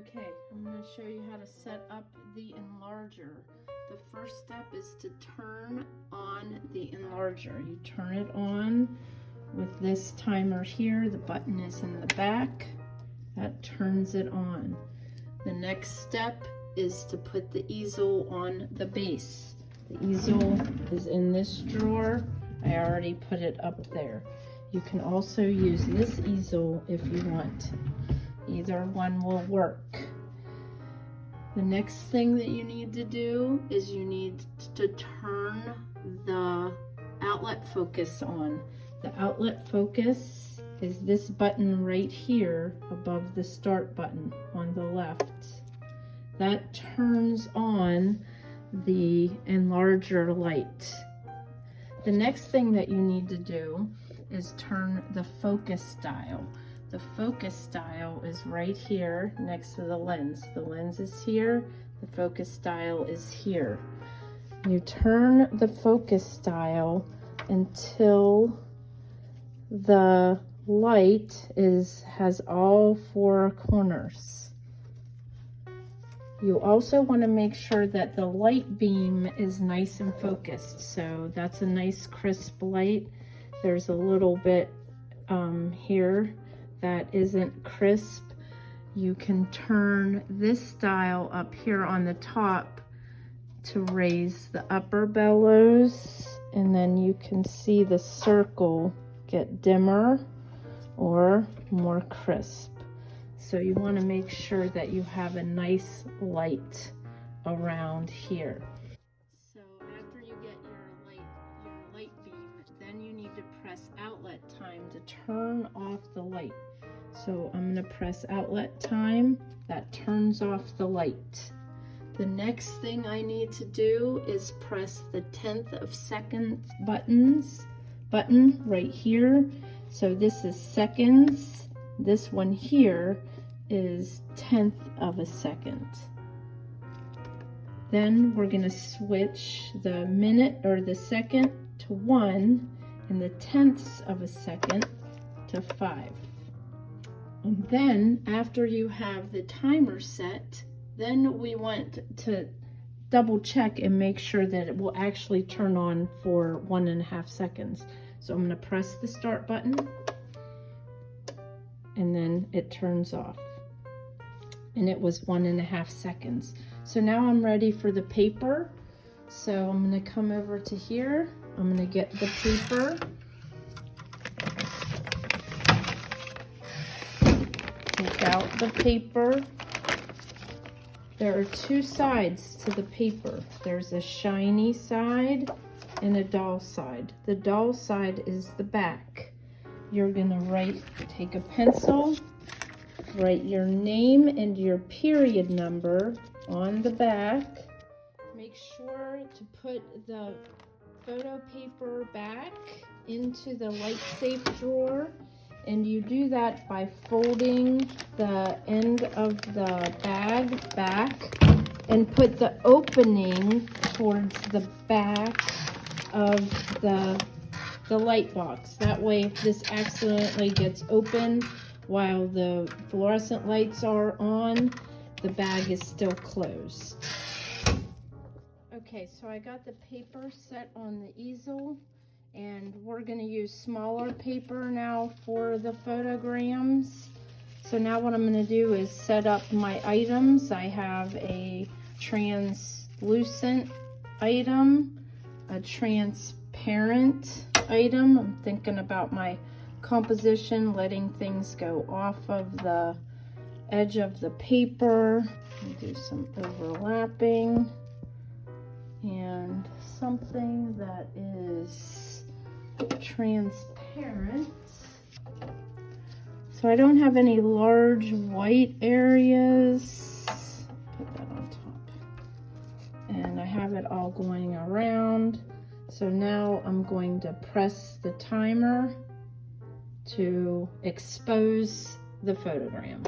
Okay, I'm going to show you how to set up the enlarger. The first step is to turn on the enlarger. You turn it on with this timer here. The button is in the back. That turns it on. The next step is to put the easel on the base. The easel is in this drawer. I already put it up there. You can also use this easel if you want. Either one will work. The next thing that you need to do is you need to turn the outlet focus on. The outlet focus is this button right here above the start button on the left. That turns on the enlarger light. The next thing that you need to do is turn the focus dial. The focus dial is right here next to the lens. The lens is here, the focus dial is here. You turn the focus dial until the light has all four corners. You also want to make sure that the light beam is nice and focused. So that's a nice crisp light. There's a little bit here that isn't crisp. You can turn this dial up here on the top to raise the upper bellows, and then you can see the circle get dimmer or more crisp. So you want to make sure that you have a nice light around here. So after you get your light beam, then you need to press outlet time to turn off the light. So I'm going to press outlet time. That turns off the light. The next thing I need to do is press the 1/10 of second button right here. So this is seconds. This one here is 1/10 of a second. Then we're going to switch the minute or the second to 1 and the 1/10 of a second to 5. And then after you have the timer set, then we want to double check and make sure that it will actually turn on for 1.5 seconds. So I'm going to press the start button and then it turns off. And it was 1.5 seconds. So now I'm ready for the paper. So I'm going to come over to here. I'm going to get the paper. Take out the paper. There are two sides to the paper. There's a shiny side and a dull side. The dull side is the back. You're gonna take a pencil, write your name and your period number on the back. Make sure to put the photo paper back into the light safe drawer. And you do that by folding the end of the bag back and put the opening towards the back of the light box. That way, if this accidentally gets open while the fluorescent lights are on, the bag is still closed. Okay, so I got the paper set on the easel. And we're going to use smaller paper now for the photograms. So now what I'm going to do is set up my items. I have a translucent item, a transparent item. I'm thinking about my composition, letting things go off of the edge of the paper. Do some overlapping. And something that is transparent. So I don't have any large white areas. Put that on top. And I have it all going around. So now I'm going to press the timer to expose the photogram.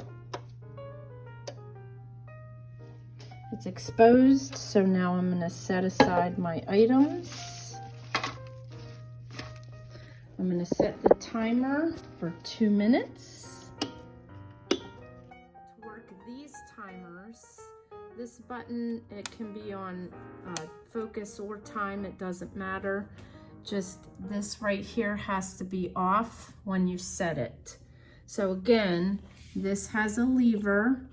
It's exposed, so now I'm going to set aside my items. I'm going to set the timer for 2 minutes. To work these timers. This button, it can be on focus or time, it doesn't matter. Just this right here has to be off when you set it. So again, this has a lever.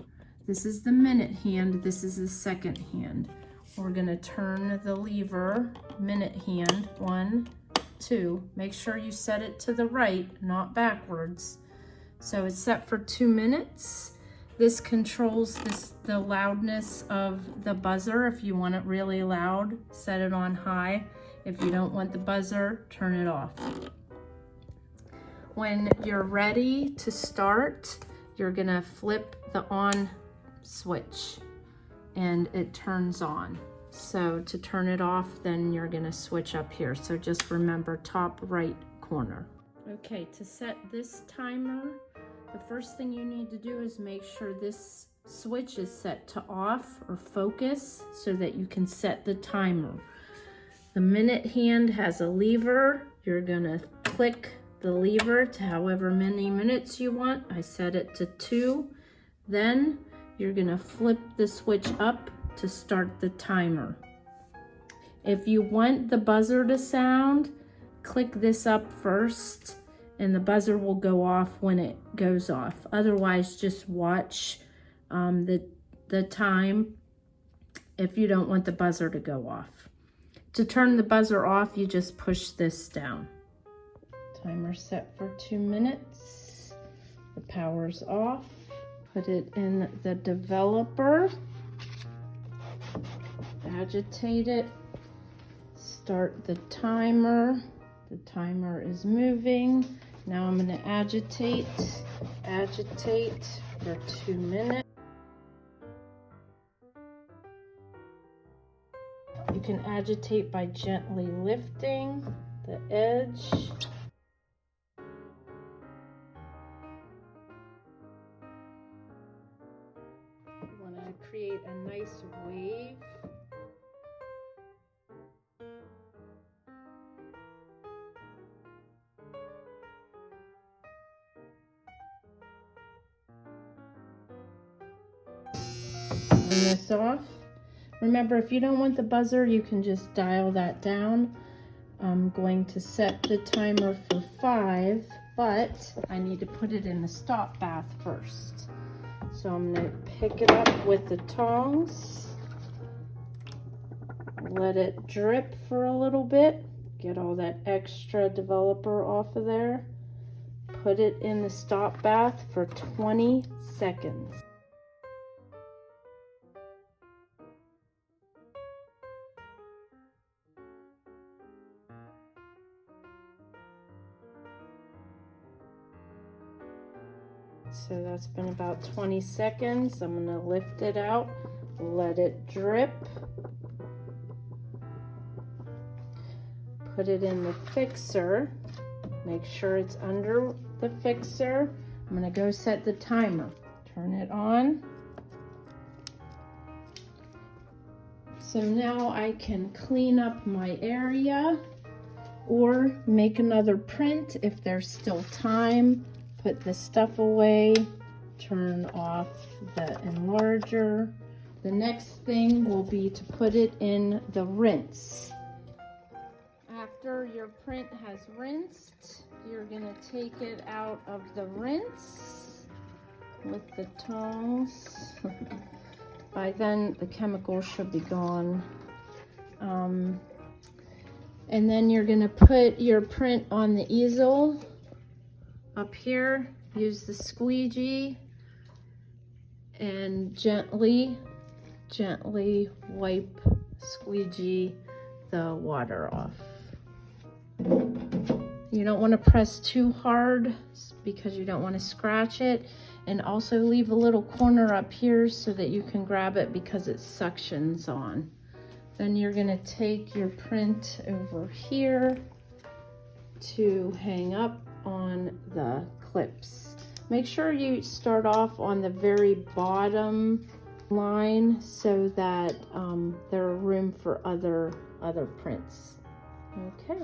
This is the minute hand, this is the second hand. We're gonna turn the lever, minute hand, 1, 2. Make sure you set it to the right, not backwards. So it's set for 2 minutes. This controls the loudness of the buzzer. If you want it really loud, set it on high. If you don't want the buzzer, turn it off. When you're ready to start, you're gonna flip the on switch and it turns on. So to turn it off, then you're gonna switch up here. So just remember top right corner. Okay, to set this timer, the first thing you need to do is make sure this switch is set to off or focus so that you can set the timer. The minute hand has a lever. You're gonna click the lever to however many minutes you want. I set it to 2. Then you're gonna flip the switch up to start the timer. If you want the buzzer to sound, click this up first and the buzzer will go off when it goes off. Otherwise, just watch the time if you don't want the buzzer to go off. To turn the buzzer off, you just push this down. Timer set for 2 minutes. The power's off. Put it in the developer. Agitate it. Start the timer. The timer is moving. Now I'm going to agitate for 2 minutes. You can agitate by gently lifting the edge. You want to create a nice wave. Turn this off. Remember, if you don't want the buzzer, you can just dial that down. I'm going to set the timer for 5, but I need to put it in the stop bath first. So I'm going to pick it up with the tongs, let it drip for a little bit, get all that extra developer off of there, put it in the stop bath for 20 seconds. So that's been about 20 seconds. I'm going to lift it out, let it drip, put it in the fixer, make sure it's under the fixer. I'm going to go set the timer, turn it on. So now I can clean up my area or make another print if there's still time. Put the stuff away, turn off the enlarger. The next thing will be to put it in the rinse. After your print has rinsed, you're gonna take it out of the rinse with the tongs. By then, the chemical should be gone. And then you're gonna put your print on the easel. Up here, use the squeegee and gently wipe, squeegee the water off. You don't want to press too hard because you don't want to scratch it, and also leave a little corner up here so that you can grab it because it suctions on. Then you're going to take your print over here to hang up on the clips. Make sure you start off on the very bottom line so that there are room for other prints. Okay.